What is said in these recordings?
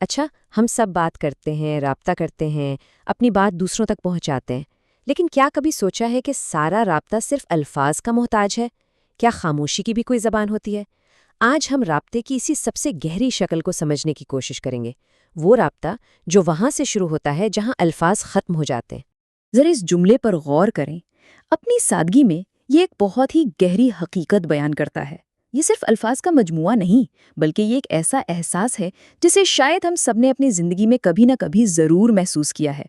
اچھا، ہم سب بات کرتے ہیں، رابطہ کرتے ہیں، اپنی بات دوسروں تک پہنچاتے ہیں، لیکن کیا کبھی سوچا ہے کہ سارا رابطہ صرف الفاظ کا محتاج ہے؟ کیا خاموشی کی بھی کوئی زبان ہوتی ہے؟ آج ہم رابطے کی اسی سب سے گہری شکل کو سمجھنے کی کوشش کریں گے، وہ رابطہ جو وہاں سے شروع ہوتا ہے جہاں الفاظ ختم ہو جاتے ہیں۔ ذرا اس جملے پر غور کریں۔ اپنی سادگی میں یہ ایک بہت ہی گہری حقیقت بیان کرتا ہے۔ یہ صرف الفاظ کا مجموعہ نہیں، بلکہ یہ ایک ایسا احساس ہے جسے شاید ہم سب نے اپنی زندگی میں کبھی نہ کبھی ضرور محسوس کیا ہے۔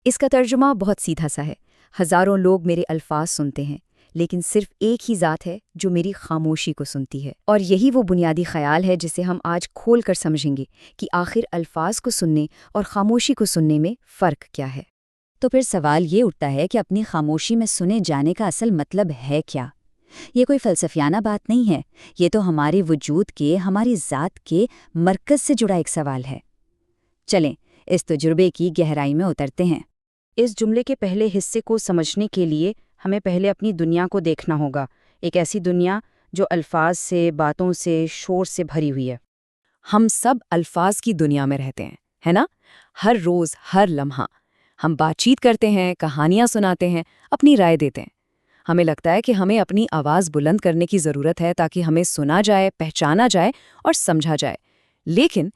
اس کا ترجمہ بہت سیدھا سا ہے۔ ہزاروں لوگ میرے الفاظ سنتے ہیں، لیکن صرف ایک ہی ذات ہے جو میری خاموشی کو سنتی ہے۔ اور یہی وہ بنیادی خیال ہے جسے ہم آج کھول کر سمجھیں گے کہ آخر الفاظ کو سننے اور خاموشی کو سننے میں فرق کیا ہے۔ تو پھر سوال یہ اٹھتا ہے کہ اپنی خاموشی میں سنے جانے کا اصل مطلب ہے کیا؟ یہ کوئی فلسفیانہ بات نہیں ہے، یہ تو ہمارے وجود کے، ہماری ذات کے مرکز سے جڑا ایک سوال ہے۔ چلیں اس تجربے کی گہرائی میں اترتے ہیں۔ اس جملے کے پہلے حصے کو سمجھنے کے لیے ہمیں پہلے اپنی دنیا کو دیکھنا ہوگا، ایک ایسی دنیا جو الفاظ سے، باتوں سے، شور سے بھری ہوئی ہے۔ ہم سب الفاظ کی دنیا میں رہتے ہیں، ہے نا؟ ہر روز، ہر لمحہ ہم بات چیت کرتے ہیں، کہانیاں سناتے ہیں، اپنی رائے دیتے ہیں۔ ہمیں لگتا ہے کہ ہمیں اپنی آواز بلند کرنے کی ضرورت ہے تاکہ ہمیں سنا جائے، پہچانا جائے اور سمجھا جائے۔ لیکن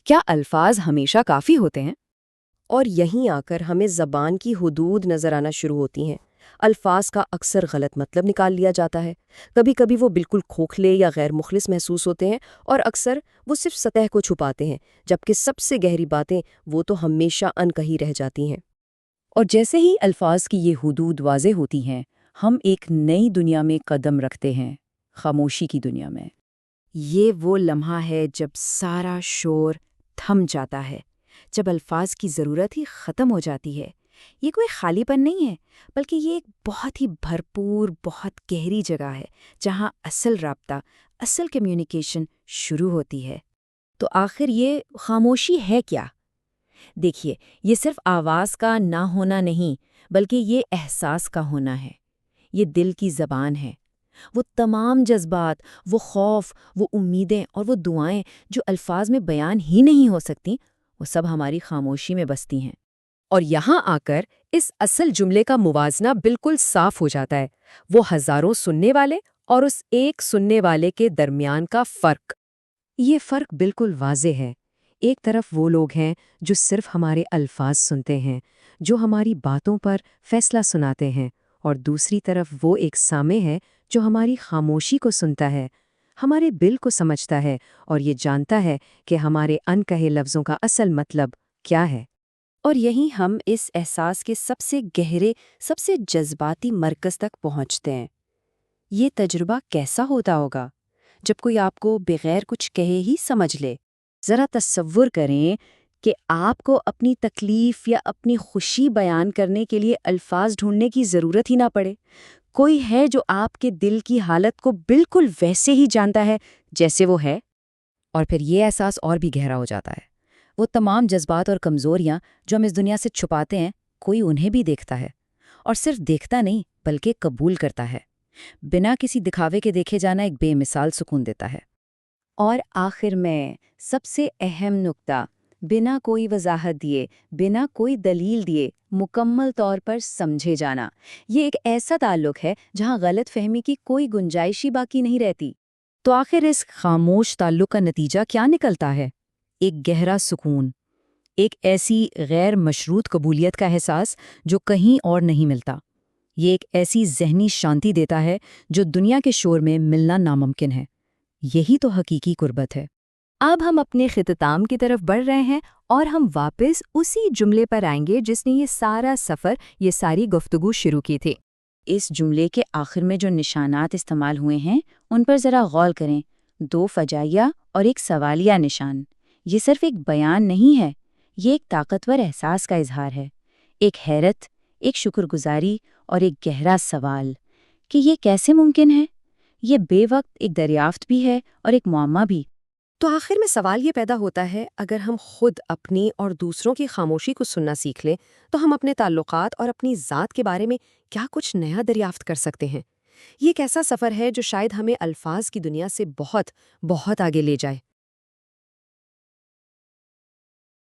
کیا الفاظ ہمیشہ کافی ہوتے ہیں؟ اور یہیں آ کر ہمیں زبان کی حدود نظر آنا شروع ہوتی ہیں۔ الفاظ کا اکثر غلط مطلب نکال لیا جاتا ہے، کبھی کبھی وہ بالکل کھوکھلے یا غیر مخلص محسوس ہوتے ہیں، اور اکثر وہ صرف سطح کو چھپاتے ہیں، جبکہ سب سے گہری باتیں وہ تو ہمیشہ انکہی رہ جاتی ہیں۔ اور جیسے ہی الفاظ کی یہ حدود واضح ہوتی ہیں، ہم ایک نئی دنیا میں قدم رکھتے ہیں، خاموشی کی دنیا میں۔ یہ وہ لمحہ ہے جب سارا شور تھم جاتا ہے، جب الفاظ کی ضرورت ہی ختم ہو جاتی ہے۔ یہ کوئی خالی پن نہیں ہے، بلکہ یہ ایک بہت ہی بھرپور، بہت گہری جگہ ہے جہاں اصل رابطہ، اصل کمیونیکیشن شروع ہوتی ہے۔ تو آخر یہ خاموشی ہے کیا؟ دیکھیے، یہ صرف آواز کا نہ ہونا نہیں، بلکہ یہ احساس کا ہونا ہے۔ یہ دل کی زبان ہے۔ وہ تمام جذبات، وہ خوف، وہ امیدیں اور وہ دعائیں جو الفاظ میں بیان ہی نہیں ہو سکتی، وہ سب ہماری خاموشی میں بستی ہیں۔ اور یہاں آ کر اس اصل جملے کا موازنہ بالکل صاف ہو جاتا ہے، وہ ہزاروں سننے والے اور اس ایک سننے والے کے درمیان کا فرق۔ یہ فرق بالکل واضح ہے۔ ایک طرف وہ لوگ ہیں جو صرف ہمارے الفاظ سنتے ہیں، جو ہماری باتوں پر فیصلہ سناتے ہیں، اور دوسری طرف وہ ایک سامع ہے جو ہماری خاموشی کو سنتا ہے، ہمارے دل کو سمجھتا ہے اور یہ جانتا ہے کہ ہمارے انکہے لفظوں کا اصل مطلب کیا ہے۔ اور یہیں ہم اس احساس کے سب سے گہرے، سب سے جذباتی مرکز تک پہنچتے ہیں۔ یہ تجربہ کیسا ہوتا ہوگا جب کوئی آپ کو بغیر کچھ کہے ہی سمجھ لے؟ ذرا تصور کریں کہ آپ کو اپنی تکلیف یا اپنی خوشی بیان کرنے کے لیے الفاظ ڈھونڈنے کی ضرورت ہی نہ پڑے۔ کوئی ہے جو آپ کے دل کی حالت کو بالکل ویسے ہی جانتا ہے جیسے وہ ہے۔ اور پھر یہ احساس اور بھی گہرا ہو جاتا ہے۔ وہ تمام جذبات اور کمزوریاں جو ہم اس دنیا سے چھپاتے ہیں، کوئی انہیں بھی دیکھتا ہے، اور صرف دیکھتا نہیں بلکہ قبول کرتا ہے۔ بنا کسی دکھاوے کے دیکھے جانا ایک بے مثال سکون دیتا ہے۔ اور آخر میں سب سے اہم نکتہ، بنا کوئی وضاحت دیے، بنا کوئی دلیل دیے، مکمل طور پر سمجھے جانا۔ یہ ایک ایسا تعلق ہے جہاں غلط فہمی کی کوئی گنجائش ہی باقی نہیں رہتی۔ تو آخر اس خاموش تعلق کا نتیجہ کیا نکلتا ہے؟ ایک گہرا سکون، ایک ایسی غیر مشروط قبولیت کا احساس جو کہیں اور نہیں ملتا۔ یہ ایک ایسی ذہنی شانتی دیتا ہے جو دنیا کے شور میں ملنا ناممکن ہے۔ یہی تو حقیقی قربت ہے۔ اب ہم اپنے اختتام کی طرف بڑھ رہے ہیں، اور ہم واپس اسی جملے پر آئیں گے جس نے یہ سارا سفر، یہ ساری گفتگو شروع کی تھی۔ اس جملے کے آخر میں جو نشانات استعمال ہوئے ہیں ان پر ذرا غور کریں۔ 2 فجائیہ اور ایک سوالیہ نشان۔ یہ صرف ایک بیان نہیں ہے، یہ ایک طاقتور احساس کا اظہار ہے۔ ایک حیرت، ایک شکر گزاری اور ایک گہرا سوال کہ یہ کیسے ممکن ہے۔ یہ بے وقت ایک دریافت بھی ہے اور ایک معمہ بھی۔ تو آخر میں سوال یہ پیدا ہوتا ہے، اگر ہم خود اپنی اور دوسروں کی خاموشی کو سننا سیکھ لیں تو ہم اپنے تعلقات اور اپنی ذات کے بارے میں کیا کچھ نیا دریافت کر سکتے ہیں؟ یہ ایک ایسا سفر ہے جو شاید ہمیں الفاظ کی دنیا سے بہت بہت آگے لے جائے۔